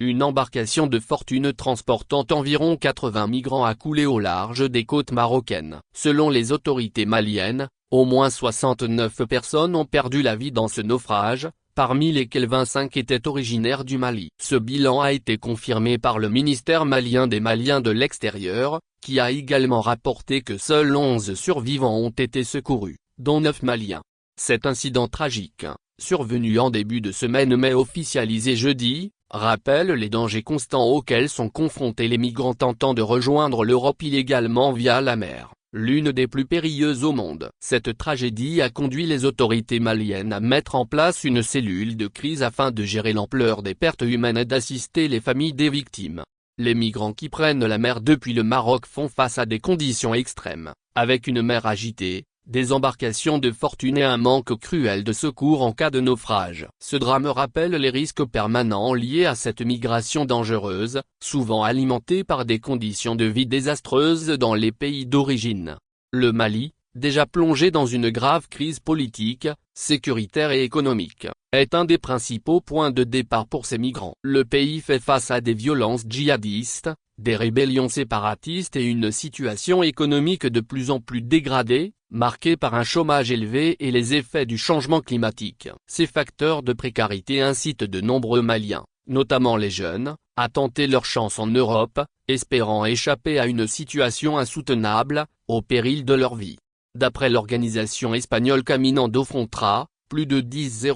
Une embarcation de fortune transportant environ 80 migrants a coulé au large des côtes marocaines. Selon les autorités maliennes, au moins 69 personnes ont perdu la vie dans ce naufrage, parmi lesquels 25 étaient originaires du Mali. Ce bilan a été confirmé par le ministère malien des Maliens de l'extérieur, qui a également rapporté que seuls 11 survivants ont été secourus, dont 9 Maliens. Cet incident tragique, survenu en début de semaine mais officialisé jeudi, rappelle les dangers constants auxquels sont confrontés les migrants tentant de rejoindre l'Europe illégalement via la mer, l'une des plus périlleuses au monde. Cette tragédie a conduit les autorités maliennes à mettre en place une cellule de crise afin de gérer l'ampleur des pertes humaines et d'assister les familles des victimes. Les migrants qui prennent la mer depuis le Maroc font face à des conditions extrêmes, avec une mer agitée, des embarcations de fortune et un manque cruel de secours en cas de naufrage. Ce drame rappelle les risques permanents liés à cette migration dangereuse, souvent alimentée par des conditions de vie désastreuses dans les pays d'origine. Le Mali, déjà plongé dans une grave crise politique, sécuritaire et économique, est un des principaux points de départ pour ces migrants. Le pays fait face à des violences djihadistes, des rébellions séparatistes et une situation économique de plus en plus dégradée, marquée par un chômage élevé et les effets du changement climatique. Ces facteurs de précarité incitent de nombreux Maliens, notamment les jeunes, à tenter leur chance en Europe, espérant échapper à une situation insoutenable, au péril de leur vie. D'après l'organisation espagnole Caminando Fronteras, plus de 10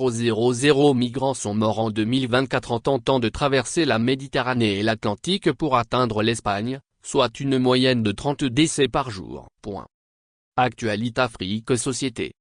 000 migrants sont morts en 2024 en tentant de traverser la Méditerranée et l'Atlantique pour atteindre l'Espagne, soit une moyenne de 30 décès par jour. Actualité Afrique Société.